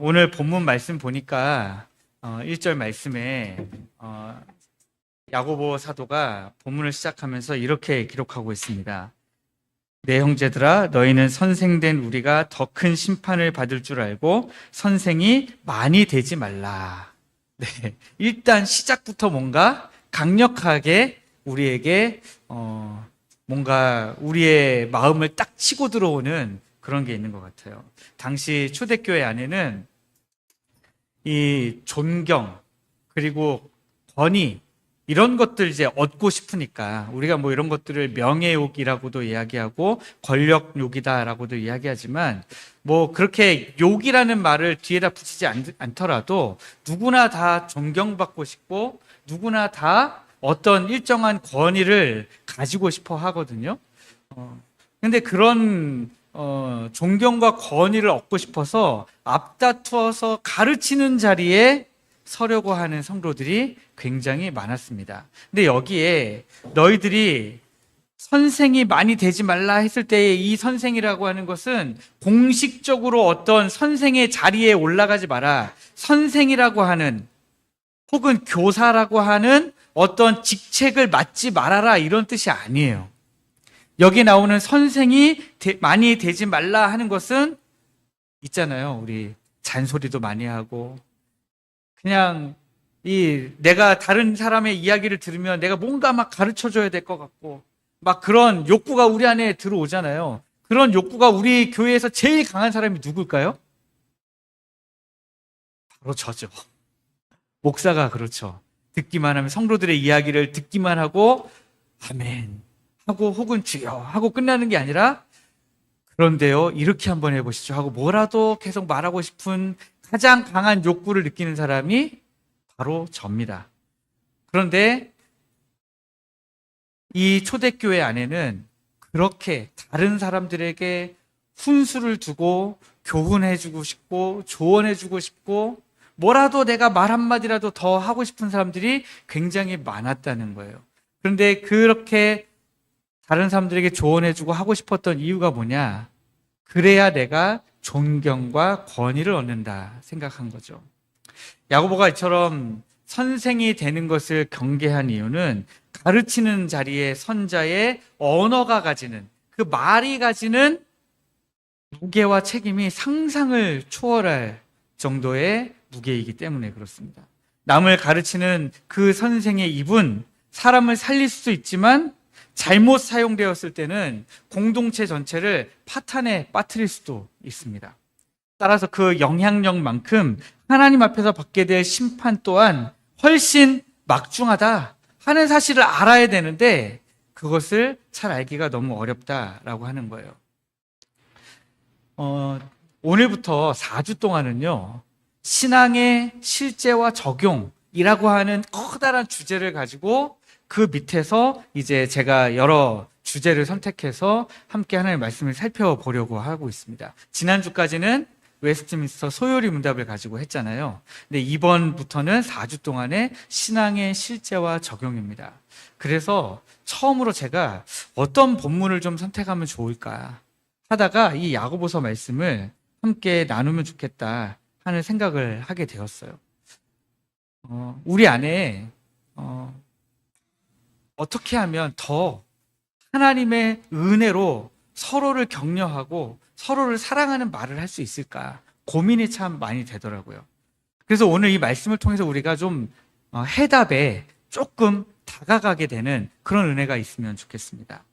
오늘 본문 말씀 보니까 1절 말씀에 야고보 사도가 본문을 시작하면서 이렇게 기록하고 있습니다. 내 형제들아, 너희는 선생된 우리가 더 큰 심판을 받을 줄 알고 선생이 많이 되지 말라. 네, 일단 시작부터 뭔가 강력하게 우리에게 뭔가 우리의 마음을 딱 치고 들어오는 그런 게 있는 것 같아요. 당시 초대교회 안에는 이 존경 그리고 권위 이런 것들 이제 얻고 싶으니까 우리가 뭐 이런 것들을 명예욕이라고도 이야기하고 권력욕이다라고도 이야기하지만 뭐 그렇게 욕이라는 말을 뒤에다 붙이지 않더라도 누구나 다 존경받고 싶고 누구나 다 어떤 일정한 권위를 가지고 싶어 하거든요. 근데 그런 존경과 권위를 얻고 싶어서 앞다투어서 가르치는 자리에 서려고 하는 성도들이 굉장히 많았습니다. 근데 여기에 너희들이 선생이 많이 되지 말라 했을 때의 이 선생이라고 하는 것은 공식적으로 어떤 선생의 자리에 올라가지 마라. 선생이라고 하는 혹은 교사라고 하는 어떤 직책을 맡지 말아라 이런 뜻이 아니에요. 여기 나오는 선생이 많이 되지 말라 하는 것은 있잖아요. 우리 잔소리도 많이 하고 그냥 내가 다른 사람의 이야기를 들으면 내가 뭔가 막 가르쳐줘야 될 것 같고 막 그런 욕구가 우리 안에 들어오잖아요. 그런 욕구가 우리 교회에서 제일 강한 사람이 누굴까요? 바로 저죠. 목사가 그렇죠. 듣기만 하면 성도들의 이야기를 듣기만 하고 아멘 하고 혹은 주여 하고 끝나는 게 아니라 그런데요 이렇게 한번 해보시죠 하고 뭐라도 계속 말하고 싶은 가장 강한 욕구를 느끼는 사람이 바로 접니다. 그런데 이 초대교회 안에는 그렇게 다른 사람들에게 훈수를 두고 교훈해주고 싶고 조언해주고 싶고 뭐라도 내가 말 한마디라도 더 하고 싶은 사람들이 굉장히 많았다는 거예요. 그런데 그렇게 다른 사람들에게 조언해주고 하고 싶었던 이유가 뭐냐? 그래야 내가 존경과 권위를 얻는다 생각한 거죠. 야고보가 이처럼 선생이 되는 것을 경계한 이유는 가르치는 자리에 선자의 언어가 가지는 그 말이 가지는 무게와 책임이 상상을 초월할 정도의 무게이기 때문에 그렇습니다. 남을 가르치는 그 선생의 입은 사람을 살릴 수도 있지만 잘못 사용되었을 때는 공동체 전체를 파탄에 빠뜨릴 수도 있습니다. 따라서 그 영향력만큼 하나님 앞에서 받게 될 심판 또한 훨씬 막중하다 하는 사실을 알아야 되는데 그것을 잘 알기가 너무 어렵다라고 하는 거예요. 오늘부터 4주 동안은요, 신앙의 실제와 적용이라고 하는 커다란 주제를 가지고 그 밑에서 이제 제가 여러 주제를 선택해서 함께 하나님의 말씀을 살펴보려고 하고 있습니다. 지난주까지는 웨스트민스터 소요리 문답을 가지고 했잖아요. 근데 이번부터는 4주 동안의 신앙의 실제와 적용입니다. 그래서 처음으로 제가 어떤 본문을 좀 선택하면 좋을까 하다가 이 야고보서 말씀을 함께 나누면 좋겠다 하는 생각을 하게 되었어요. 우리 안에 어떻게 하면 더 하나님의 은혜로 서로를 격려하고 서로를 사랑하는 말을 할 수 있을까 고민이 참 많이 되더라고요. 그래서 오늘 이 말씀을 통해서 우리가 좀 해답에 조금 다가가게 되는 그런 은혜가 있으면 좋겠습니다.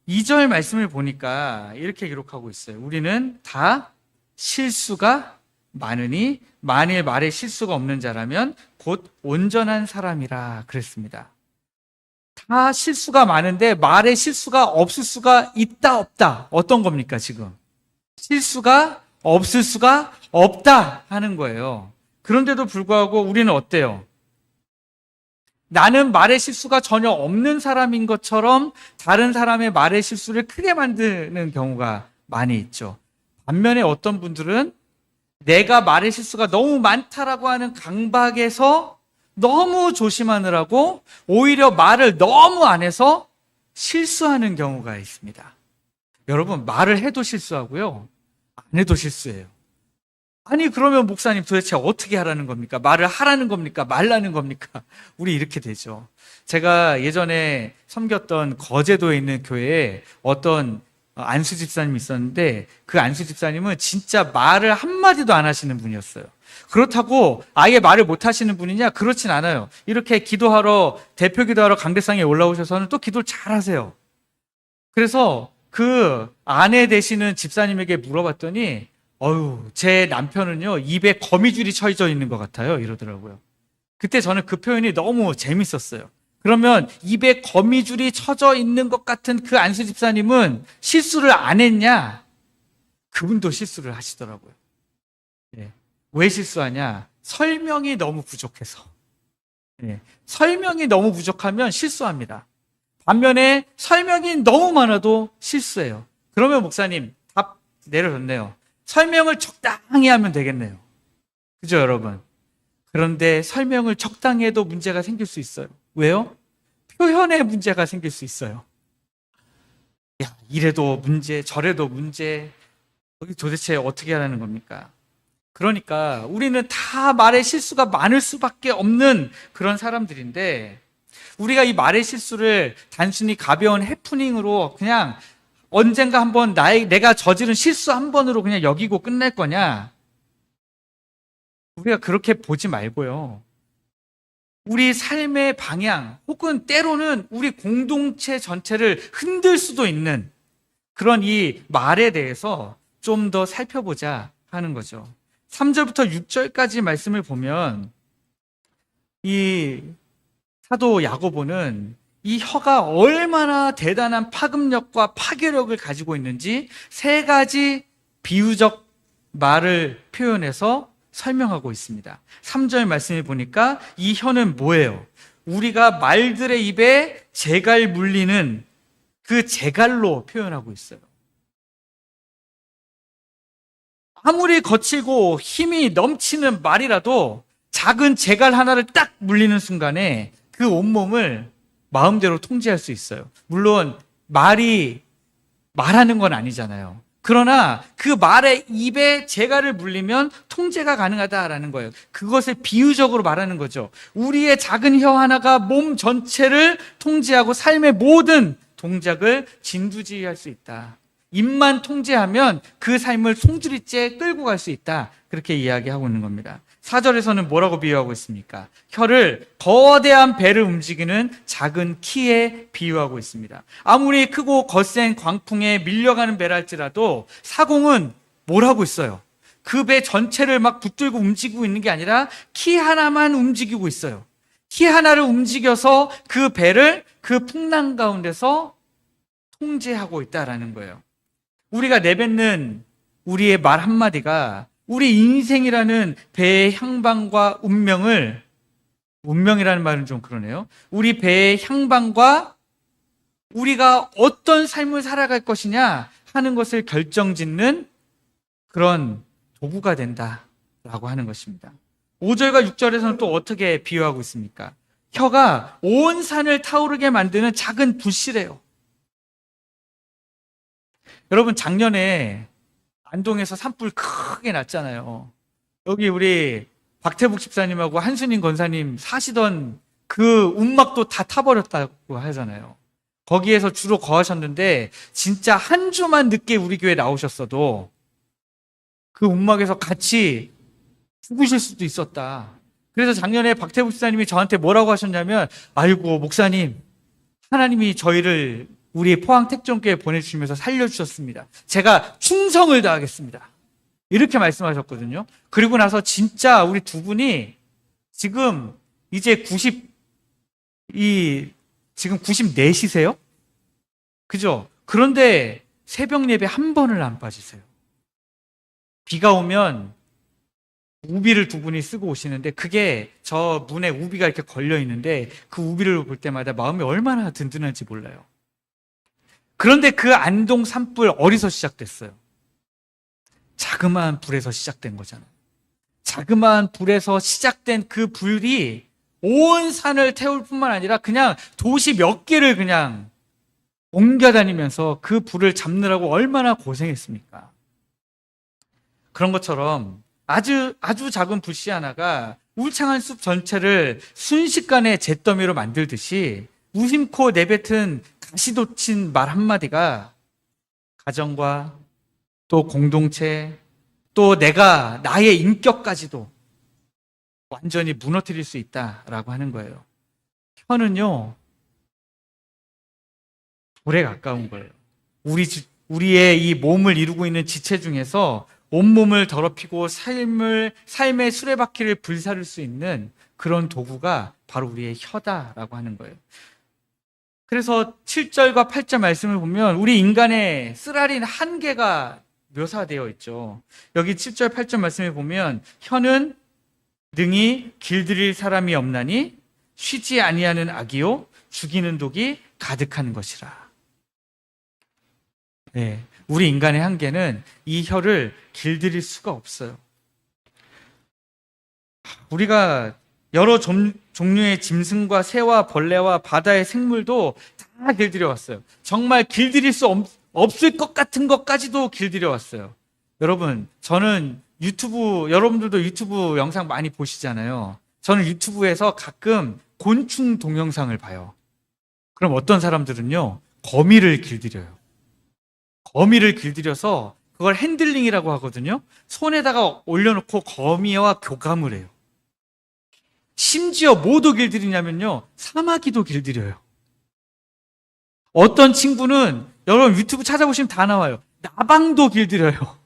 2절 말씀을 보니까 이렇게 기록하고 있어요. 우리는 다 실수가 많으니 만일 말에 실수가 없는 자라면 곧 온전한 사람이라 그랬습니다. 다 실수가 많은데 말에 실수가 없을 수가 있다 없다 어떤 겁니까 지금? 실수가 없을 수가 없다 하는 거예요. 그런데도 불구하고 우리는 어때요? 나는 말의 실수가 전혀 없는 사람인 것처럼 다른 사람의 말의 실수를 크게 만드는 경우가 많이 있죠. 반면에 어떤 분들은 내가 말의 실수가 너무 많다라고 하는 강박에서 너무 조심하느라고 오히려 말을 너무 안 해서 실수하는 경우가 있습니다. 여러분, 말을 해도 실수하고요, 안 해도 실수해요. 아니, 그러면 목사님 도대체 어떻게 하라는 겁니까? 말을 하라는 겁니까? 말라는 겁니까? 우리 이렇게 되죠. 제가 예전에 섬겼던 거제도에 있는 교회에 어떤 안수 집사님이 있었는데, 그 안수 집사님은 진짜 말을 한마디도 안 하시는 분이었어요. 그렇다고 아예 말을 못 하시는 분이냐? 그렇진 않아요. 이렇게 기도하러, 대표 기도하러 강대상에 올라오셔서는 또 기도를 잘 하세요. 그래서 그 아내 되시는 집사님에게 물어봤더니, 제 남편은요, 입에 거미줄이 쳐져 있는 것 같아요. 이러더라고요. 그때 저는 그 표현이 너무 재밌었어요. 그러면 입에 거미줄이 쳐져 있는 것 같은 그 안수 집사님은 실수를 안 했냐? 그분도 실수를 하시더라고요. 예. 왜 실수하냐? 설명이 너무 부족해서. 예. 설명이 너무 부족하면 실수합니다. 반면에 설명이 너무 많아도 실수해요. 그러면 목사님, 답 내려줬네요. 설명을 적당히 하면 되겠네요. 그죠, 여러분? 그런데 설명을 적당히 해도 문제가 생길 수 있어요. 왜요? 표현에 문제가 생길 수 있어요. 야, 이래도 문제, 저래도 문제. 도대체 어떻게 하라는 겁니까? 그러니까 우리는 다 말의 실수가 많을 수밖에 없는 그런 사람들인데, 우리가 이 말의 실수를 단순히 가벼운 해프닝으로 그냥 언젠가 한번 내가 저지른 실수 한 번으로 그냥 여기고 끝낼 거냐? 우리가 그렇게 보지 말고요. 우리 삶의 방향, 혹은 때로는 우리 공동체 전체를 흔들 수도 있는 그런 이 말에 대해서 좀 더 살펴보자 하는 거죠. 3절부터 6절까지 말씀을 보면 이 사도 야고보는 이 혀가 얼마나 대단한 파급력과 파괴력을 가지고 있는지 세 가지 비유적 말을 표현해서 설명하고 있습니다. 3절 말씀을 보니까 이 혀는 뭐예요? 우리가 말들의 입에 재갈 물리는 그 재갈로 표현하고 있어요. 아무리 거칠고 힘이 넘치는 말이라도 작은 재갈 하나를 딱 물리는 순간에 그 온몸을 마음대로 통제할 수 있어요. 물론 말이 말하는 건 아니잖아요. 그러나 그 말의 입에 재갈을 물리면 통제가 가능하다라는 거예요. 그것을 비유적으로 말하는 거죠. 우리의 작은 혀 하나가 몸 전체를 통제하고 삶의 모든 동작을 진두지휘할 수 있다. 입만 통제하면 그 삶을 송두리째 끌고 갈 수 있다. 그렇게 이야기하고 있는 겁니다. 4절에서는 뭐라고 비유하고 있습니까? 혀를 거대한 배를 움직이는 작은 키에 비유하고 있습니다. 아무리 크고 거센 광풍에 밀려가는 배라 할지라도 사공은 뭘 하고 있어요? 그 배 전체를 막 붙들고 움직이고 있는 게 아니라 키 하나만 움직이고 있어요. 키 하나를 움직여서 그 배를 그 풍랑 가운데서 통제하고 있다라는 거예요. 우리가 내뱉는 우리의 말 한마디가 우리 인생이라는 배의 향방과 운명이라는 말은 좀 그러네요. 우리 배의 향방과 우리가 어떤 삶을 살아갈 것이냐 하는 것을 결정짓는 그런 도구가 된다라고 하는 것입니다. 5절과 6절에서는 또 어떻게 비유하고 있습니까? 혀가 온 산을 타오르게 만드는 작은 불씨래요. 여러분, 작년에 안동에서 산불 크게 났잖아요. 여기 우리 박태복 집사님하고 한순임 권사님 사시던 그 움막도 다 타버렸다고 하잖아요. 거기에서 주로 거하셨는데 진짜 한 주만 늦게 우리 교회 나오셨어도 그 움막에서 같이 죽으실 수도 있었다. 그래서 작년에 박태복 집사님이 저한테 뭐라고 하셨냐면, 아이고 목사님, 하나님이 저희를 우리 포항 택정교회 보내주시면서 살려주셨습니다. 제가 충성을 다하겠습니다. 이렇게 말씀하셨거든요. 그리고 나서 진짜 우리 두 분이 지금 이제 지금 94시세요? 그죠? 그런데 새벽 예배 한 번을 안 빠지세요. 비가 오면 우비를 두 분이 쓰고 오시는데, 그게 저 문에 우비가 이렇게 걸려 있는데 그 우비를 볼 때마다 마음이 얼마나 든든한지 몰라요. 그런데 그 안동 산불 어디서 시작됐어요? 자그마한 불에서 시작된 거잖아요. 자그마한 불에서 시작된 그 불이 온 산을 태울 뿐만 아니라 그냥 도시 몇 개를 그냥 옮겨다니면서 그 불을 잡느라고 얼마나 고생했습니까? 그런 것처럼 아주 작은 불씨 하나가 울창한 숲 전체를 순식간에 잿더미로 만들듯이 무심코 내뱉은 가시돋친 말 한마디가 가정과 또 공동체 또 나의 인격까지도 완전히 무너뜨릴 수 있다라고 하는 거예요. 혀는요, 불에 가까운 거예요. 우리의 이 몸을 이루고 있는 지체 중에서 온몸을 더럽히고 삶의 수레바퀴를 불사를 수 있는 그런 도구가 바로 우리의 혀다라고 하는 거예요. 그래서 7절과 8절 말씀을 보면 우리 인간의 쓰라린 한계가 묘사되어 있죠. 여기 7절, 8절 말씀을 보면 혀는 능히 길들일 사람이 없나니 쉬지 아니하는 악이요 죽이는 독이 가득한 것이라. 네, 우리 인간의 한계는 이 혀를 길들일 수가 없어요. 우리가 여러 종류의 짐승과 새와 벌레와 바다의 생물도 다 길들여 왔어요. 정말 길들일 수 없을 것 같은 것까지도 길들여 왔어요. 여러분, 여러분들도 유튜브 영상 많이 보시잖아요. 저는 유튜브에서 가끔 곤충 동영상을 봐요. 그럼 어떤 사람들은요, 거미를 길들여요. 거미를 길들여서 그걸 핸들링이라고 하거든요. 손에다가 올려놓고 거미와 교감을 해요. 심지어 뭐도 길들이냐면요, 사마귀도 길들여요. 어떤 친구는 여러분 유튜브 찾아보시면 다 나와요. 나방도 길들여요.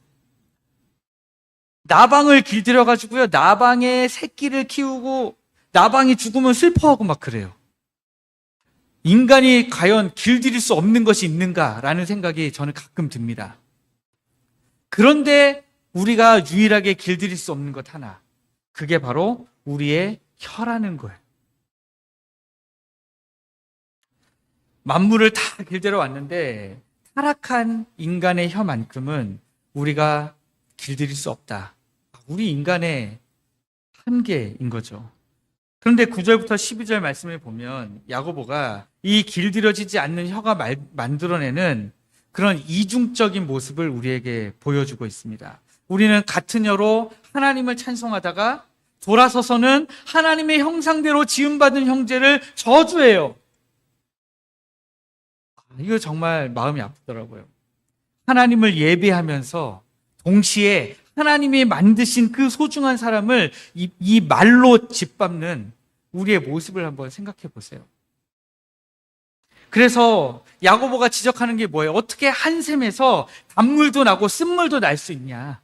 나방을 길들여가지고요, 나방의 새끼를 키우고 나방이 죽으면 슬퍼하고 막 그래요. 인간이 과연 길들일 수 없는 것이 있는가라는 생각이 저는 가끔 듭니다. 그런데 우리가 유일하게 길들일 수 없는 것 하나, 그게 바로 우리의 혀라는 거예요. 만물을 다 길들여 왔는데 타락한 인간의 혀만큼은 우리가 길들일 수 없다. 우리 인간의 한계인 거죠. 그런데 9절부터 12절 말씀을 보면 야고보가 이 길들여지지 않는 혀가 만들어내는 그런 이중적인 모습을 우리에게 보여주고 있습니다. 우리는 같은 혀로 하나님을 찬송하다가 돌아서서는 하나님의 형상대로 지음받은 형제를 저주해요. 이거 정말 마음이 아프더라고요. 하나님을 예배하면서 동시에 하나님이 만드신 그 소중한 사람을 이 말로 짓밟는 우리의 모습을 한번 생각해 보세요. 그래서 야고보가 지적하는 게 뭐예요? 어떻게 한 샘에서 단물도 나고 쓴물도 날 수 있냐?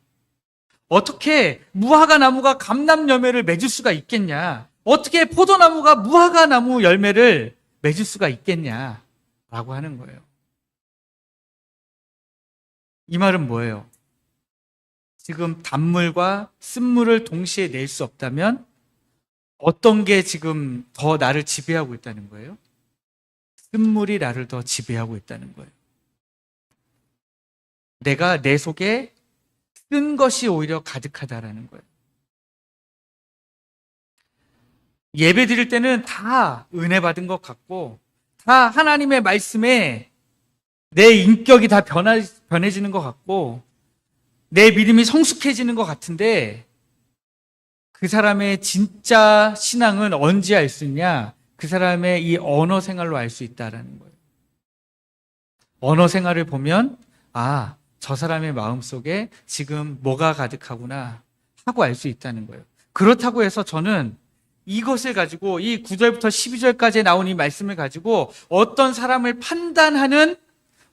어떻게 무화과 나무가 감람 열매를 맺을 수가 있겠냐? 어떻게 포도나무가 무화과 나무 열매를 맺을 수가 있겠냐? 라고 하는 거예요. 이 말은 뭐예요? 지금 단물과 쓴물을 동시에 낼 수 없다면 어떤 게 지금 더 나를 지배하고 있다는 거예요? 쓴물이 나를 더 지배하고 있다는 거예요. 내가 내 속에 쓴 것이 오히려 가득하다라는 거예요. 예배 드릴 때는 다 은혜 받은 것 같고 다 하나님의 말씀에 내 인격이 다 변해지는 것 같고 내 믿음이 성숙해지는 것 같은데 그 사람의 진짜 신앙은 언제 알 수 있냐? 그 사람의 이 언어 생활로 알 수 있다라는 거예요. 언어 생활을 보면 저 사람의 마음속에 지금 뭐가 가득하구나 하고 알 수 있다는 거예요. 그렇다고 해서 저는 이것을 가지고 이 9절부터 12절까지 나온 이 말씀을 가지고 어떤 사람을 판단하는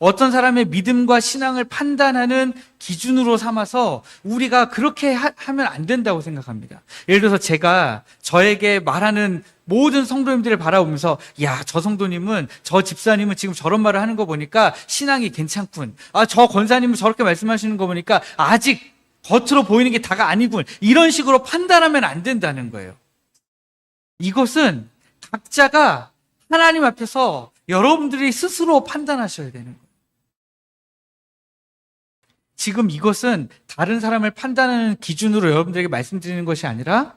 어떤 사람의 믿음과 신앙을 판단하는 기준으로 삼아서 우리가 그렇게 하면 안 된다고 생각합니다. 예를 들어서 제가 저에게 말하는 모든 성도님들을 바라보면서 저 성도님은 저 집사님은 지금 저런 말을 하는 거 보니까 신앙이 괜찮군. 저 권사님은 저렇게 말씀하시는 거 보니까 아직 겉으로 보이는 게 다가 아니군. 이런 식으로 판단하면 안 된다는 거예요. 이것은 각자가 하나님 앞에서 여러분들이 스스로 판단하셔야 되는 거예요. 지금 이것은 다른 사람을 판단하는 기준으로 여러분들에게 말씀드리는 것이 아니라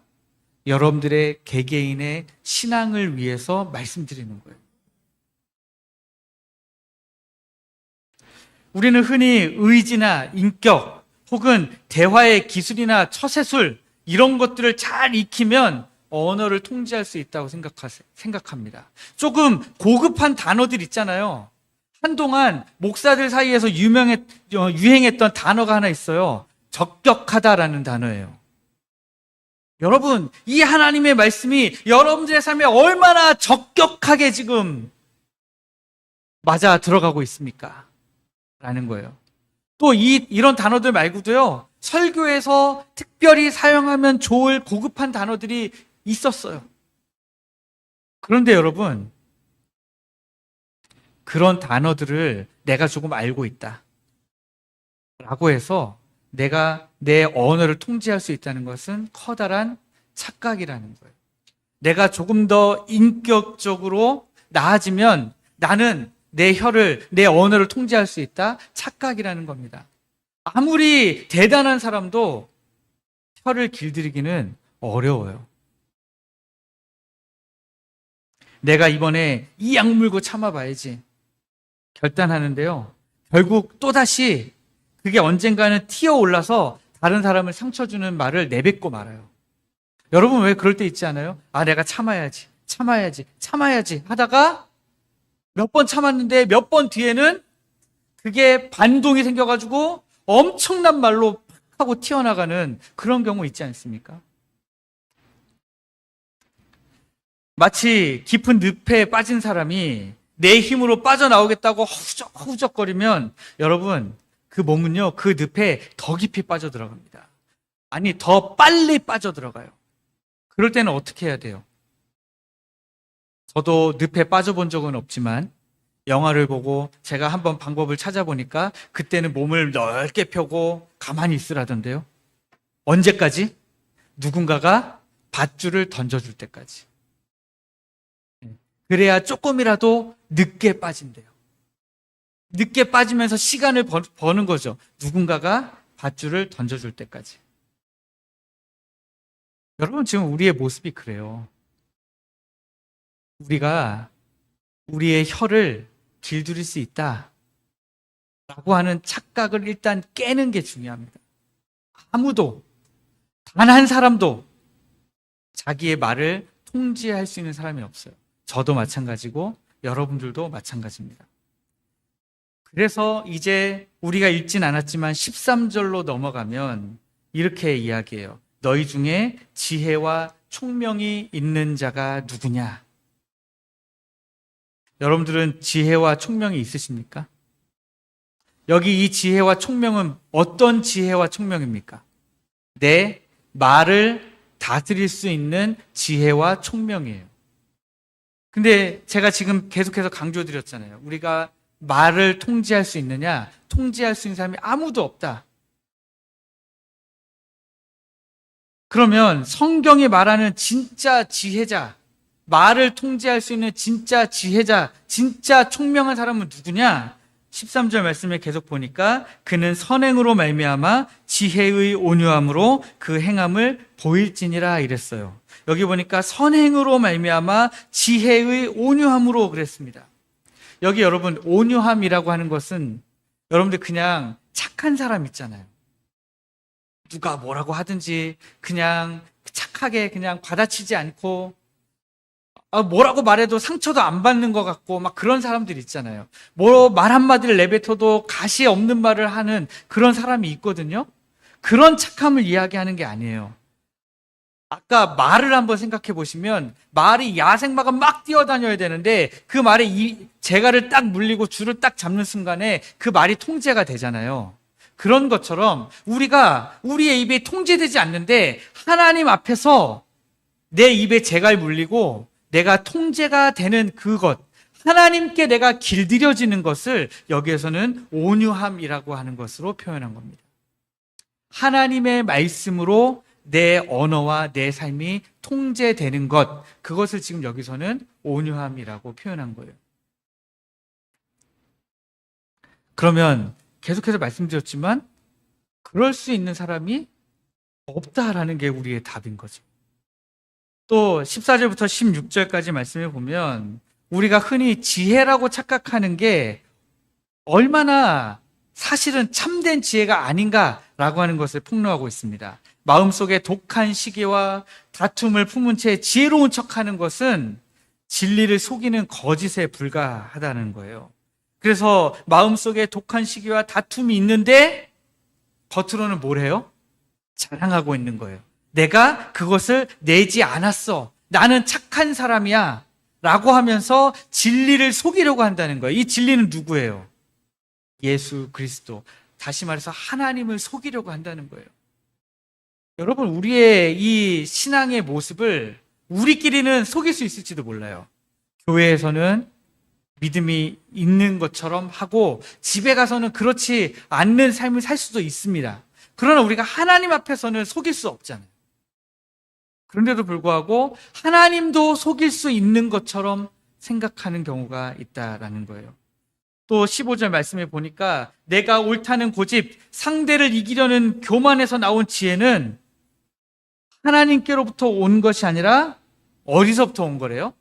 여러분들의 개개인의 신앙을 위해서 말씀드리는 거예요. 우리는 흔히 의지나 인격 혹은 대화의 기술이나 처세술 이런 것들을 잘 익히면 언어를 통제할 수 있다고 생각합니다. 조금 고급한 단어들 있잖아요. 한동안 목사들 사이에서 유행했던 단어가 하나 있어요. 적격하다라는 단어예요. 여러분, 이 하나님의 말씀이 여러분들의 삶에 얼마나 적격하게 지금 맞아 들어가고 있습니까? 라는 거예요. 또 이런 단어들 말고도요, 설교에서 특별히 사용하면 좋을 고급한 단어들이 있었어요. 그런데 여러분, 그런 단어들을 내가 조금 알고 있다 라고 해서 내가 내 언어를 통제할 수 있다는 것은 커다란 착각이라는 거예요. 내가 조금 더 인격적으로 나아지면 나는 내 혀를, 내 언어를 통제할 수 있다? 착각이라는 겁니다. 아무리 대단한 사람도 혀를 길들이기는 어려워요. 내가 이번에 이 약 물고 참아봐야지 결단하는데요, 결국 또다시 그게 언젠가는 튀어올라서 다른 사람을 상처 주는 말을 내뱉고 말아요. 여러분, 왜 그럴 때 있지 않아요? 아, 내가 참아야지 하다가 몇 번 참았는데 몇 번 뒤에는 그게 반동이 생겨가지고 엄청난 말로 팍 하고 튀어나가는 그런 경우 있지 않습니까? 마치 깊은 늪에 빠진 사람이 내 힘으로 빠져나오겠다고 허우적거리면 여러분, 그 몸은요, 그 늪에 더 깊이 빠져들어갑니다. 아니, 더 빨리 빠져들어가요. 그럴 때는 어떻게 해야 돼요? 저도 늪에 빠져본 적은 없지만 영화를 보고 제가 한번 방법을 찾아보니까 그때는 몸을 넓게 펴고 가만히 있으라던데요. 언제까지? 누군가가 밧줄을 던져줄 때까지. 그래야 조금이라도 늦게 빠진대요. 늦게 빠지면서 시간을 버는 거죠. 누군가가 밧줄을 던져줄 때까지. 여러분, 지금 우리의 모습이 그래요. 우리가 우리의 혀를 길들일 수 있다 라고 하는 착각을 일단 깨는 게 중요합니다. 아무도, 단 한 사람도 자기의 말을 통제할 수 있는 사람이 없어요. 저도 마찬가지고 여러분들도 마찬가지입니다. 그래서 이제 우리가 읽진 않았지만 13절로 넘어가면 이렇게 이야기해요. 너희 중에 지혜와 총명이 있는 자가 누구냐? 여러분들은 지혜와 총명이 있으십니까? 여기 이 지혜와 총명은 어떤 지혜와 총명입니까? 내 말을 다스릴 수 있는 지혜와 총명이에요. 근데 제가 지금 계속해서 강조드렸잖아요. 우리가 말을 통제할 수 있느냐? 통제할 수 있는 사람이 아무도 없다. 그러면 성경이 말하는 진짜 지혜자, 말을 통제할 수 있는 진짜 지혜자, 진짜 총명한 사람은 누구냐? 13절 말씀에 계속 보니까 그는 선행으로 말미암아 지혜의 온유함으로 그 행함을 보일지니라 이랬어요. 여기 보니까 선행으로 말미암아 지혜의 온유함으로 그랬습니다. 여기 여러분, 온유함이라고 하는 것은 여러분들 그냥 착한 사람 있잖아요. 누가 뭐라고 하든지 그냥 착하게 그냥 받아치지 않고 뭐라고 말해도 상처도 안 받는 것 같고 막 그런 사람들 있잖아요. 뭐 말 한마디를 내뱉어도 가시 없는 말을 하는 그런 사람이 있거든요. 그런 착함을 이야기하는 게 아니에요. 아까 말을 한번 생각해 보시면 말이 야생마가 막 뛰어다녀야 되는데 그 말에 이 재갈을 딱 물리고 줄을 딱 잡는 순간에 그 말이 통제가 되잖아요. 그런 것처럼 우리가 우리의 입에 통제되지 않는데 하나님 앞에서 내 입에 재갈 물리고 내가 통제가 되는 그것, 하나님께 내가 길들여지는 것을 여기에서는 온유함이라고 하는 것으로 표현한 겁니다. 하나님의 말씀으로 내 언어와 내 삶이 통제되는 것, 그것을 지금 여기서는 온유함이라고 표현한 거예요. 그러면 계속해서 말씀드렸지만 그럴 수 있는 사람이 없다라는 게 우리의 답인 거죠. 또 14절부터 16절까지 말씀을 보면 우리가 흔히 지혜라고 착각하는 게 얼마나 사실은 참된 지혜가 아닌가라고 하는 것을 폭로하고 있습니다. 마음속에 독한 시기와 다툼을 품은 채 지혜로운 척하는 것은 진리를 속이는 거짓에 불과하다는 거예요. 그래서 마음속에 독한 시기와 다툼이 있는데 겉으로는 뭘 해요? 자랑하고 있는 거예요. 내가 그것을 내지 않았어. 나는 착한 사람이야. 라고 하면서 진리를 속이려고 한다는 거예요. 이 진리는 누구예요? 예수 그리스도. 다시 말해서 하나님을 속이려고 한다는 거예요. 여러분, 우리의 이 신앙의 모습을 우리끼리는 속일 수 있을지도 몰라요. 교회에서는 믿음이 있는 것처럼 하고 집에 가서는 그렇지 않는 삶을 살 수도 있습니다. 그러나 우리가 하나님 앞에서는 속일 수 없잖아요. 그런데도 불구하고 하나님도 속일 수 있는 것처럼 생각하는 경우가 있다라는 거예요. 또 15절 말씀에 보니까 내가 옳다는 고집, 상대를 이기려는 교만에서 나온 지혜는 하나님께로부터 온 것이 아니라 어디서부터 온 거래요?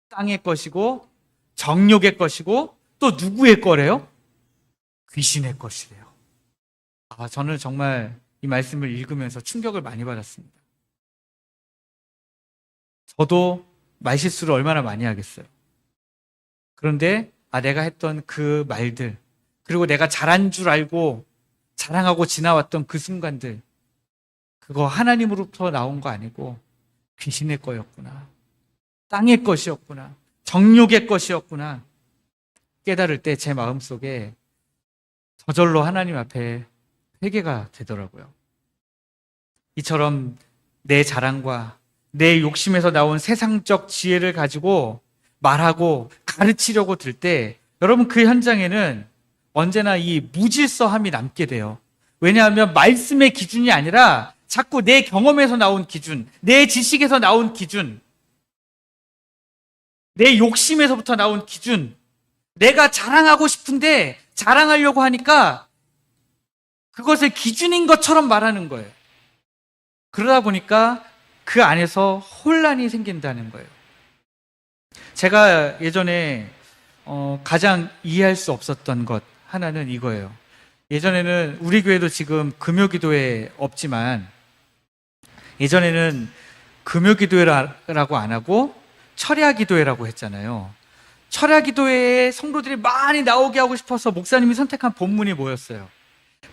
땅의 것이고 정욕의 것이고 또 누구의 거래요? 귀신의 것이래요. 저는 정말 이 말씀을 읽으면서 충격을 많이 받았습니다. 저도 말실수를 얼마나 많이 하겠어요. 그런데 내가 했던 그 말들, 그리고 내가 잘한 줄 알고 자랑하고 지나왔던 그 순간들, 그거 하나님으로부터 나온 거 아니고 귀신의 거였구나. 땅의 것이었구나. 정욕의 것이었구나. 깨달을 때 제 마음속에 저절로 하나님 앞에 회개가 되더라고요. 이처럼 내 자랑과 내 욕심에서 나온 세상적 지혜를 가지고 말하고 가르치려고 들 때 여러분, 그 현장에는 언제나 이 무질서함이 남게 돼요. 왜냐하면 말씀의 기준이 아니라 자꾸 내 경험에서 나온 기준, 내 지식에서 나온 기준, 내 욕심에서부터 나온 기준, 내가 자랑하고 싶은데 자랑하려고 하니까 그것을 기준인 것처럼 말하는 거예요. 그러다 보니까 그 안에서 혼란이 생긴다는 거예요. 제가 예전에 가장 이해할 수 없었던 것 하나는 이거예요. 예전에는 우리 교회도 지금 금요기도회 없지만 예전에는 금요기도회라고 안 하고 철야기도회라고 했잖아요. 철야기도회에 성도들이 많이 나오게 하고 싶어서 목사님이 선택한 본문이 뭐였어요?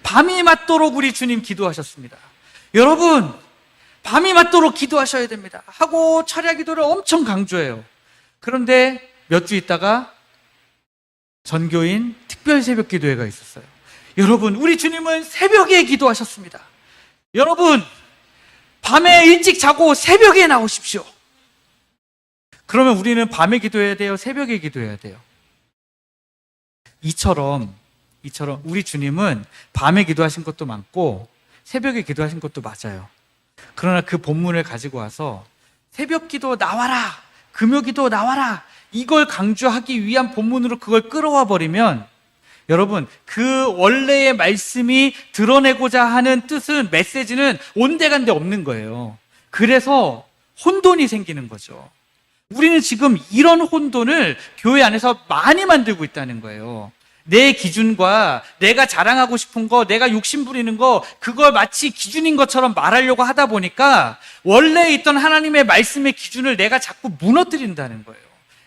밤이 맞도록 우리 주님 기도하셨습니다. 여러분, 밤이 맞도록 기도하셔야 됩니다 하고 철야기도를 엄청 강조해요. 그런데 몇 주 있다가 전교인 특별 새벽 기도회가 있었어요. 여러분, 우리 주님은 새벽에 기도하셨습니다. 여러분, 밤에 일찍 자고 새벽에 나오십시오. 그러면 우리는 밤에 기도해야 돼요? 새벽에 기도해야 돼요? 이처럼 우리 주님은 밤에 기도하신 것도 많고 새벽에 기도하신 것도 맞아요. 그러나 그 본문을 가지고 와서 새벽 기도 나와라, 금요 기도 나와라, 이걸 강조하기 위한 본문으로 그걸 끌어와 버리면 여러분, 그 원래의 말씀이 드러내고자 하는 뜻은, 메시지는 온데간데 없는 거예요. 그래서 혼돈이 생기는 거죠. 우리는 지금 이런 혼돈을 교회 안에서 많이 만들고 있다는 거예요. 내 기준과 내가 자랑하고 싶은 거, 내가 욕심 부리는 거, 그걸 마치 기준인 것처럼 말하려고 하다 보니까 원래 있던 하나님의 말씀의 기준을 내가 자꾸 무너뜨린다는 거예요.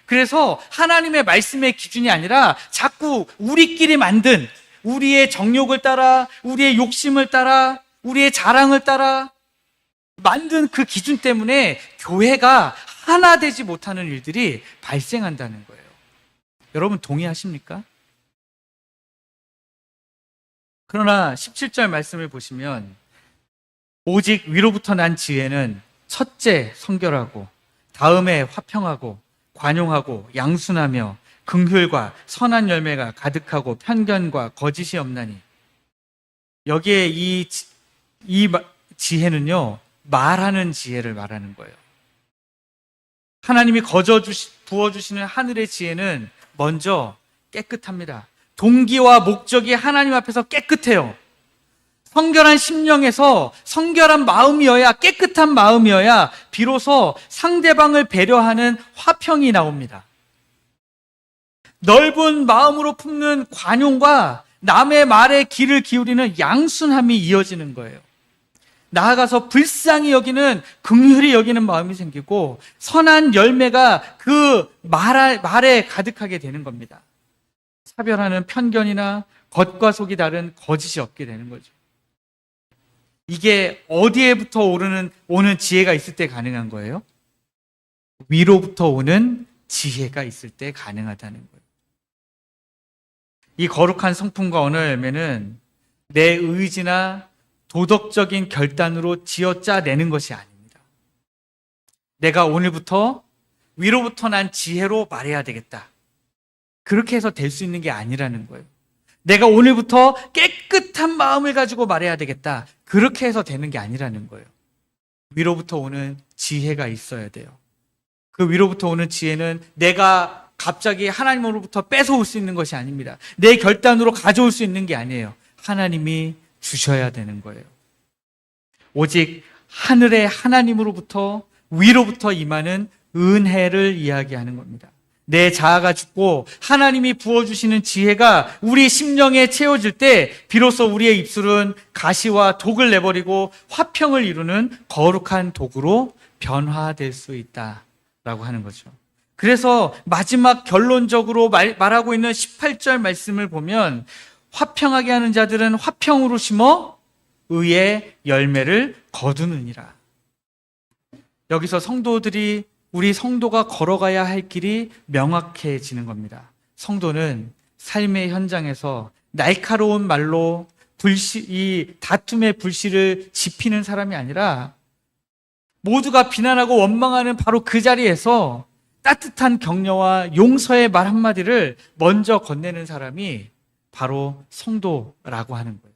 그래서 하나님의 말씀의 기준이 아니라 자꾸 우리끼리 만든, 우리의 정욕을 따라, 우리의 욕심을 따라, 우리의 자랑을 따라 만든 그 기준 때문에 교회가 하나 되지 못하는 일들이 발생한다는 거예요. 여러분, 동의하십니까? 그러나 17절 말씀을 보시면 오직 위로부터 난 지혜는 첫째 성결하고 다음에 화평하고 관용하고 양순하며 긍휼과 선한 열매가 가득하고 편견과 거짓이 없나니. 여기에 이 지혜는요, 말하는 지혜를 말하는 거예요. 하나님이 부어주시는 하늘의 지혜는 먼저 깨끗합니다. 동기와 목적이 하나님 앞에서 깨끗해요. 성결한 심령에서 성결한 마음이어야, 깨끗한 마음이어야 비로소 상대방을 배려하는 화평이 나옵니다. 넓은 마음으로 품는 관용과 남의 말에 귀를 기울이는 양순함이 이어지는 거예요. 나아가서 불쌍히 여기는, 긍휼히 여기는 마음이 생기고 선한 열매가 그 말에 가득하게 되는 겁니다. 차별하는 편견이나 겉과 속이 다른 거짓이 없게 되는 거죠. 이게 어디에부터 오는 지혜가 있을 때 가능한 거예요? 위로부터 오는 지혜가 있을 때 가능하다는 거예요. 이 거룩한 성품과 언어의 열매는 내 의지나 도덕적인 결단으로 지어짜내는 것이 아닙니다. 내가 오늘부터 위로부터 난 지혜로 말해야 되겠다. 그렇게 해서 될 수 있는 게 아니라는 거예요. 내가 오늘부터 깨끗한 마음을 가지고 말해야 되겠다. 그렇게 해서 되는 게 아니라는 거예요. 위로부터 오는 지혜가 있어야 돼요. 그 위로부터 오는 지혜는 내가 갑자기 하나님으로부터 뺏어올 수 있는 것이 아닙니다. 내 결단으로 가져올 수 있는 게 아니에요. 하나님이 주셔야 되는 거예요. 오직 하늘의 하나님으로부터 위로부터 임하는 은혜를 이야기하는 겁니다. 내 자아가 죽고 하나님이 부어주시는 지혜가 우리 심령에 채워질 때 비로소 우리의 입술은 가시와 독을 내버리고 화평을 이루는 거룩한 독으로 변화될 수 있다라고 하는 거죠. 그래서 마지막 결론적으로 말하고 있는 18절 말씀을 보면 화평하게 하는 자들은 화평으로 심어 의의 열매를 거두느니라. 여기서 우리 성도가 걸어가야 할 길이 명확해지는 겁니다. 성도는 삶의 현장에서 날카로운 말로 이 다툼의 불씨를 지피는 사람이 아니라 모두가 비난하고 원망하는 바로 그 자리에서 따뜻한 격려와 용서의 말 한마디를 먼저 건네는 사람이 바로 성도라고 하는 거예요.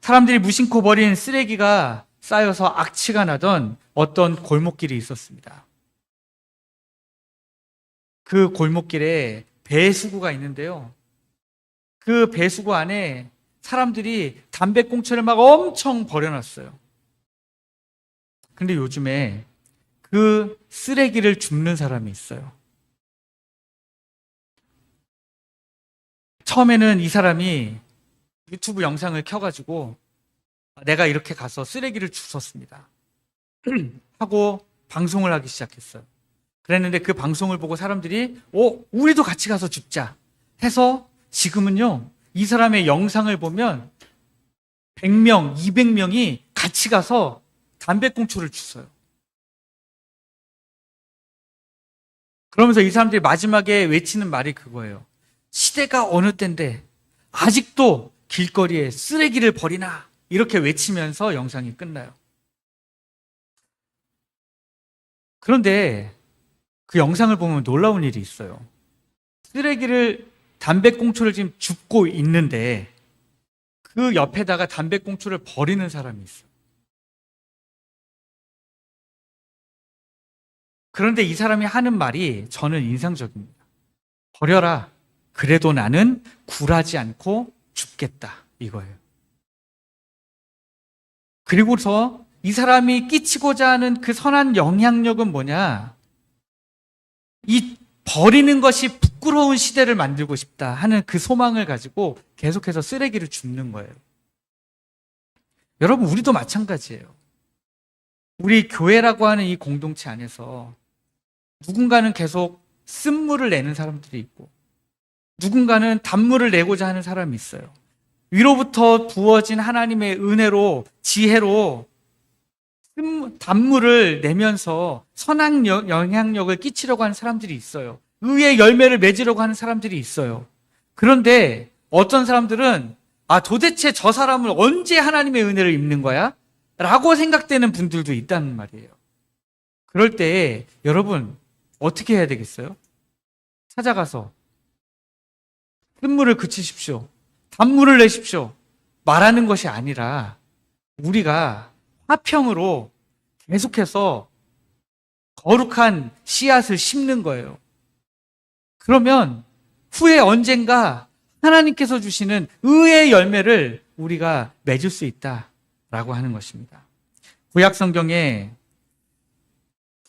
사람들이 무심코 버린 쓰레기가 쌓여서 악취가 나던 어떤 골목길이 있었습니다. 그 골목길에 배수구가 있는데요. 그 배수구 안에 사람들이 담배꽁초를 막 엄청 버려놨어요. 근데 요즘에 그 쓰레기를 줍는 사람이 있어요. 처음에는 이 사람이 유튜브 영상을 켜가지고 내가 이렇게 가서 쓰레기를 주웠습니다 하고 방송을 하기 시작했어요. 그랬는데 그 방송을 보고 사람들이 우리도 같이 가서 줍자 해서 지금은요, 이 사람의 영상을 보면 100명, 200명이 같이 가서 담배꽁초를 주워요. 그러면서 이 사람들이 마지막에 외치는 말이 그거예요. 시대가 어느 때인데 아직도 길거리에 쓰레기를 버리나, 이렇게 외치면서 영상이 끝나요. 그런데 그 영상을 보면 놀라운 일이 있어요. 담배꽁초를 지금 줍고 있는데 그 옆에다가 담배꽁초를 버리는 사람이 있어요. 그런데 이 사람이 하는 말이 저는 인상적입니다. 버려라. 그래도 나는 굴하지 않고 줍겠다. 이거예요. 그리고서 이 사람이 끼치고자 하는 그 선한 영향력은 뭐냐? 이 버리는 것이 부끄러운 시대를 만들고 싶다 하는 그 소망을 가지고 계속해서 쓰레기를 줍는 거예요. 여러분, 우리도 마찬가지예요. 우리 교회라고 하는 이 공동체 안에서 누군가는 계속 쓴물을 내는 사람들이 있고 누군가는 단물을 내고자 하는 사람이 있어요. 위로부터 부어진 하나님의 은혜로, 지혜로 단물을 내면서 선한 영향력을 끼치려고 하는 사람들이 있어요. 의의 열매를 맺으려고 하는 사람들이 있어요. 그런데 어떤 사람들은 도대체 저 사람을 언제 하나님의 은혜를 입는 거야? 라고 생각되는 분들도 있다는 말이에요. 그럴 때 여러분 어떻게 해야 되겠어요? 찾아가서 쓴물을 그치십시오. 단물을 내십시오. 말하는 것이 아니라 우리가 화평으로 계속해서 거룩한 씨앗을 심는 거예요. 그러면 후에 언젠가 하나님께서 주시는 의의 열매를 우리가 맺을 수 있다라고 하는 것입니다. 구약 성경에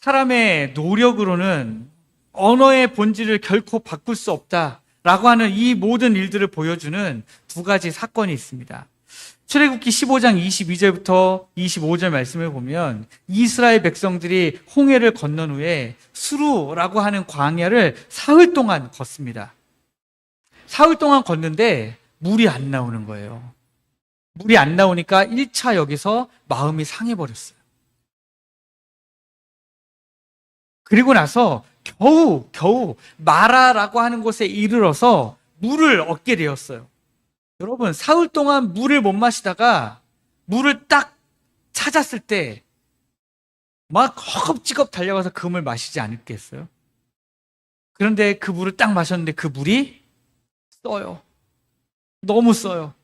사람의 노력으로는 언어의 본질을 결코 바꿀 수 없다 라고 하는 이 모든 일들을 보여주는 두 가지 사건이 있습니다. 출애굽기 15장 22절부터 25절 말씀을 보면 이스라엘 백성들이 홍해를 건넌 후에 수루라고 하는 광야를 사흘 동안 걷습니다. 사흘 동안 걷는데 물이 안 나오는 거예요. 물이 안 나오니까 1차 여기서 마음이 상해버렸어요. 그리고 나서 겨우 마라라고 하는 곳에 이르러서 물을 얻게 되었어요. 여러분, 사흘 동안 물을 못 마시다가 물을 딱 찾았을 때 막 허겁지겁 달려가서 그 물을 마시지 않겠어요? 그런데 그 물을 딱 마셨는데 그 물이 써요. 너무 써요.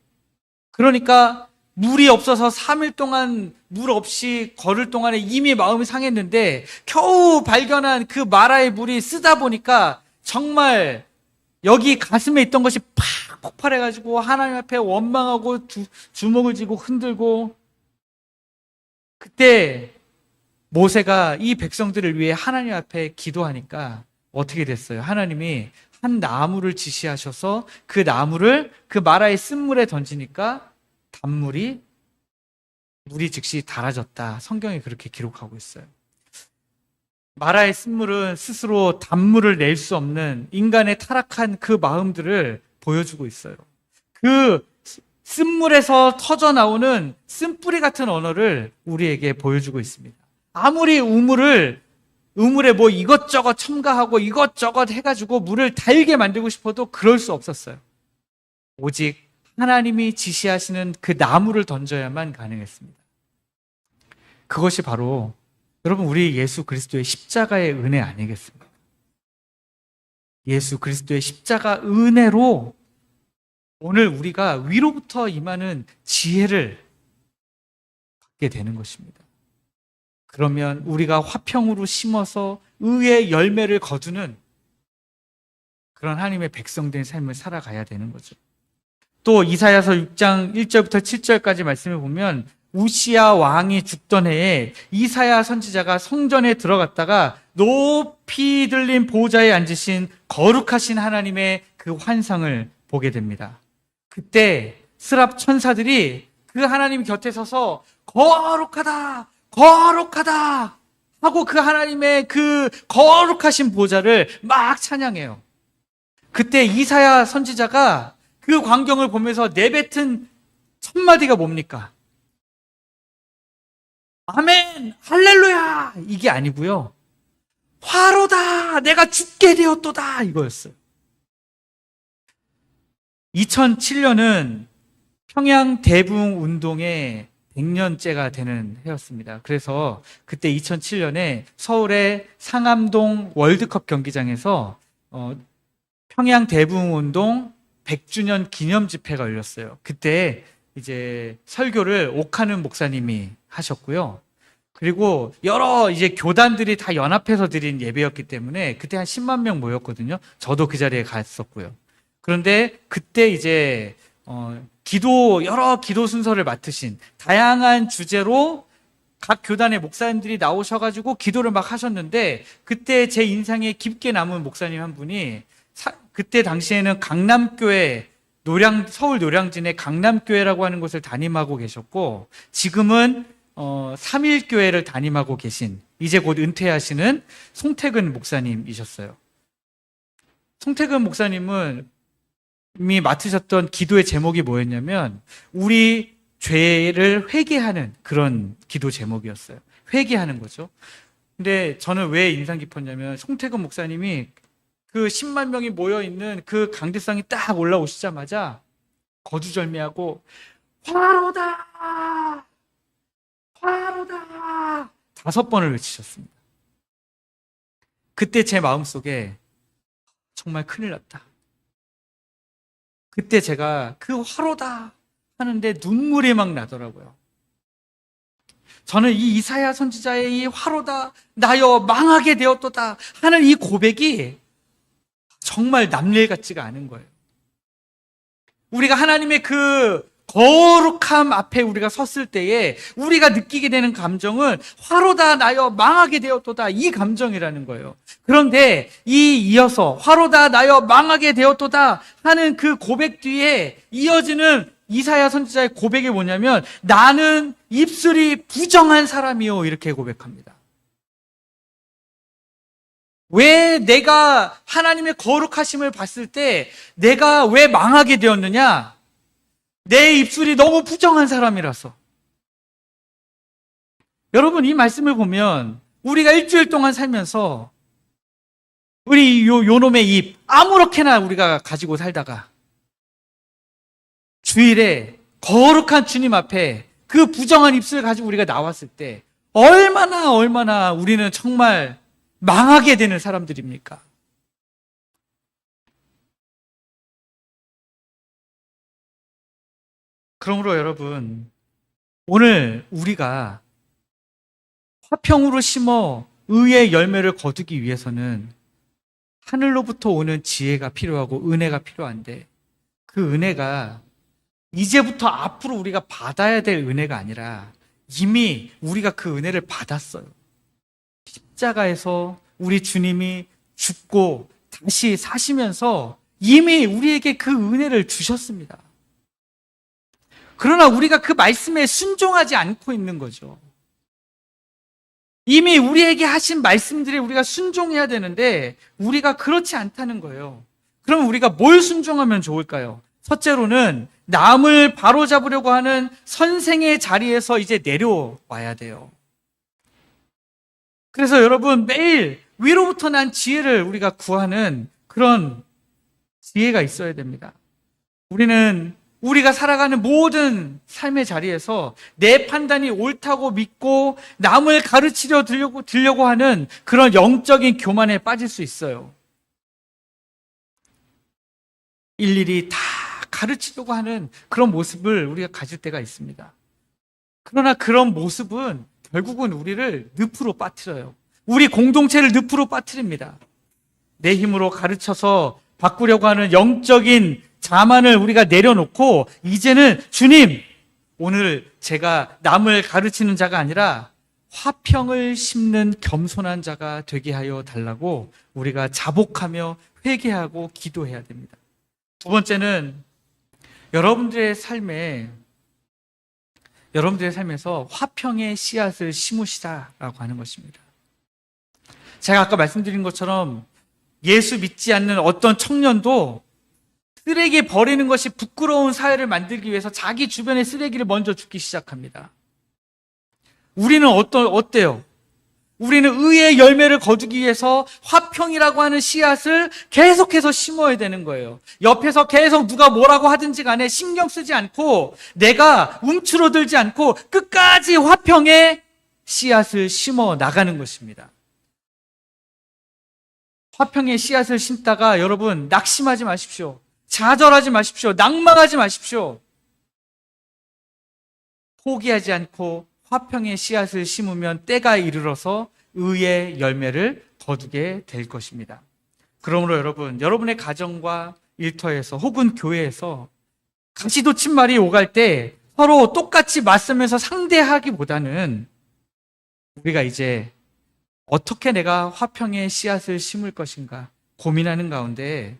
그러니까 물이 없어서 3일 동안 물 없이 걸을 동안에 이미 마음이 상했는데 겨우 발견한 그 마라의 물이 쓰다 보니까 정말 여기 가슴에 있던 것이 팍 폭발해가지고 하나님 앞에 원망하고 주먹을 쥐고 흔들고, 그때 모세가 이 백성들을 위해 하나님 앞에 기도하니까 어떻게 됐어요? 하나님이 한 나무를 지시하셔서 그 나무를 그 마라의 쓴물에 던지니까 물이 즉시 달아졌다. 성경이 그렇게 기록하고 있어요. 마라의 쓴물은 스스로 단물을 낼 수 없는 인간의 타락한 그 마음들을 보여주고 있어요. 그 쓴물에서 터져 나오는 쓴뿌리 같은 언어를 우리에게 보여주고 있습니다. 아무리 우물에 뭐 이것저것 첨가하고 이것저것 해가지고 물을 달게 만들고 싶어도 그럴 수 없었어요. 오직 하나님이 지시하시는 그 나무를 던져야만 가능했습니다. 그것이 바로 여러분, 우리 예수 그리스도의 십자가의 은혜 아니겠습니까? 예수 그리스도의 십자가 은혜로 오늘 우리가 위로부터 임하는 지혜를 받게 되는 것입니다. 그러면 우리가 화평으로 심어서 의의 열매를 거두는 그런 하나님의 백성된 삶을 살아가야 되는 거죠. 또 이사야서 6장 1절부터 7절까지 말씀을 보면 우시야 왕이 죽던 해에 이사야 선지자가 성전에 들어갔다가 높이 들린 보좌에 앉으신 거룩하신 하나님의 그 환상을 보게 됩니다. 그때 스랍 천사들이 그 하나님 곁에 서서 거룩하다, 거룩하다 하고 그 하나님의 그 거룩하신 보좌를 막 찬양해요. 그때 이사야 선지자가 그 광경을 보면서 내뱉은 첫 마디가 뭡니까? 아멘, 할렐루야, 이게 아니고요, 화로다, 내가 죽게 되었도다, 이거였어요. 2007년은 평양 대붕 운동의 100년째가 되는 해였습니다. 그래서 그때 2007년에 서울의 상암동 월드컵 경기장에서 평양 대붕 운동 100주년 기념 집회가 열렸어요. 그때 이제 설교를 옥하는 목사님이 하셨고요. 그리고 여러 이제 교단들이 다 연합해서 드린 예배였기 때문에 그때 한 10만 명 모였거든요. 저도 그 자리에 갔었고요. 그런데 그때 이제 여러 기도 순서를 맡으신 다양한 주제로 각 교단의 목사님들이 나오셔가지고 기도를 막 하셨는데, 그때 제 인상에 깊게 남은 목사님 한 분이 그때 당시에는 강남교회 서울 노량진의 강남교회라고 하는 곳을 담임하고 계셨고, 지금은 삼일교회를 담임하고 계신, 이제 곧 은퇴하시는 송태근 목사님이셨어요. 송태근 목사님은 이미 맡으셨던 기도의 제목이 뭐였냐면 우리 죄를 회개하는 그런 기도 제목이었어요. 회개하는 거죠. 근데 저는 왜 인상 깊었냐면 송태근 목사님이 그 10만 명이 모여있는 그 강대상이 딱 올라오시자마자 거두절미하고 화로다, 화로다 5번을 외치셨습니다. 그때 제 마음속에 정말 큰일 났다. 그때 제가 그 화로다 하는데 눈물이 막 나더라고요. 저는 이 이사야 선지자의 이 화로다, 나여 망하게 되었도다 하는 이 고백이 정말 남일 같지가 않은 거예요. 우리가 하나님의 그 거룩함 앞에 우리가 섰을 때에 우리가 느끼게 되는 감정은 화로다, 나여 망하게 되었도다, 이 감정이라는 거예요. 그런데 이어서 화로다 나여 망하게 되었도다 하는 그 고백 뒤에 이어지는 이사야 선지자의 고백이 뭐냐면 나는 입술이 부정한 사람이요 이렇게 고백합니다. 왜 내가 하나님의 거룩하심을 봤을 때 내가 왜 망하게 되었느냐? 내 입술이 너무 부정한 사람이라서. 여러분 이 말씀을 보면 우리가 일주일 동안 살면서 우리 요놈의 입 아무렇게나 우리가 가지고 살다가 주일에 거룩한 주님 앞에 그 부정한 입술을 가지고 우리가 나왔을 때 얼마나 우리는 정말 망하게 되는 사람들입니까? 그러므로 여러분 오늘 우리가 화평으로 심어 의의 열매를 거두기 위해서는 하늘로부터 오는 지혜가 필요하고 은혜가 필요한데 그 은혜가 이제부터 앞으로 우리가 받아야 될 은혜가 아니라 이미 우리가 그 은혜를 받았어요. 십자가에서 우리 주님이 죽고 다시 사시면서 이미 우리에게 그 은혜를 주셨습니다. 그러나 우리가 그 말씀에 순종하지 않고 있는 거죠. 이미 우리에게 하신 말씀들에 우리가 순종해야 되는데 우리가 그렇지 않다는 거예요. 그럼 우리가 뭘 순종하면 좋을까요? 첫째로는 남을 바로잡으려고 하는 선생의 자리에서 이제 내려와야 돼요. 그래서 여러분 매일 위로부터 난 지혜를 우리가 구하는 그런 지혜가 있어야 됩니다. 우리가 살아가는 모든 삶의 자리에서 내 판단이 옳다고 믿고 남을 가르치려 들려고 하는 그런 영적인 교만에 빠질 수 있어요. 일일이 다 가르치려고 하는 그런 모습을 우리가 가질 때가 있습니다. 그러나 그런 모습은 결국은 우리를 늪으로 빠뜨려요. 우리 공동체를 늪으로 빠뜨립니다. 내 힘으로 가르쳐서 바꾸려고 하는 영적인 자만을 우리가 내려놓고 이제는 주님, 오늘 제가 남을 가르치는 자가 아니라 화평을 심는 겸손한 자가 되게 하여 달라고 우리가 자복하며 회개하고 기도해야 됩니다. 두 번째는 여러분들의 삶에서 화평의 씨앗을 심으시다라고 하는 것입니다. 제가 아까 말씀드린 것처럼 예수 믿지 않는 어떤 청년도 쓰레기 버리는 것이 부끄러운 사회를 만들기 위해서 자기 주변의 쓰레기를 먼저 줍기 시작합니다. 우리는 어때요? 우리는 의의 열매를 거두기 위해서 화평이라고 하는 씨앗을 계속해서 심어야 되는 거예요. 옆에서 계속 누가 뭐라고 하든지 간에 신경 쓰지 않고 내가 움츠러들지 않고 끝까지 화평의 씨앗을 심어 나가는 것입니다. 화평의 씨앗을 심다가 여러분 낙심하지 마십시오. 좌절하지 마십시오. 낭망하지 마십시오. 포기하지 않고 화평의 씨앗을 심으면 때가 이르러서 의의 열매를 거두게 될 것입니다. 그러므로 여러분의 가정과 일터에서 혹은 교회에서 가시돋친 말이 오갈 때 서로 똑같이 맞서면서 상대하기보다는 우리가 이제 어떻게 내가 화평의 씨앗을 심을 것인가 고민하는 가운데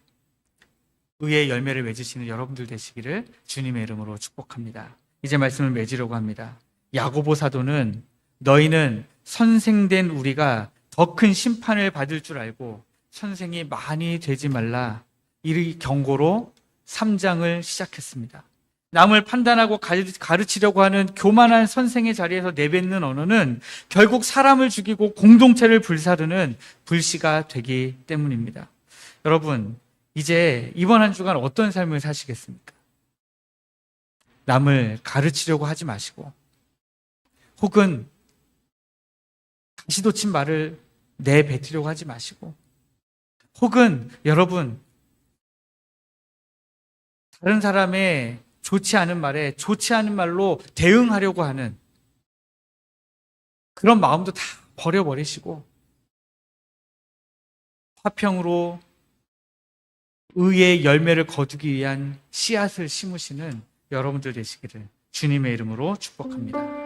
의의 열매를 맺으시는 여러분들 되시기를 주님의 이름으로 축복합니다. 이제 말씀을 맺으려고 합니다. 야고보 사도는 너희는 선생된 우리가 더 큰 심판을 받을 줄 알고 선생이 많이 되지 말라 이 경고로 3장을 시작했습니다. 남을 판단하고 가르치려고 하는 교만한 선생의 자리에서 내뱉는 언어는 결국 사람을 죽이고 공동체를 불사르는 불씨가 되기 때문입니다. 여러분, 이제 이번 한 주간 어떤 삶을 사시겠습니까? 남을 가르치려고 하지 마시고 혹은 가시돋친 말을 내뱉으려고 하지 마시고 혹은 여러분 다른 사람의 좋지 않은 말에 좋지 않은 말로 대응하려고 하는 그런 마음도 다 버려버리시고 화평으로 의의 열매를 거두기 위한 씨앗을 심으시는 여러분들 되시기를 주님의 이름으로 축복합니다.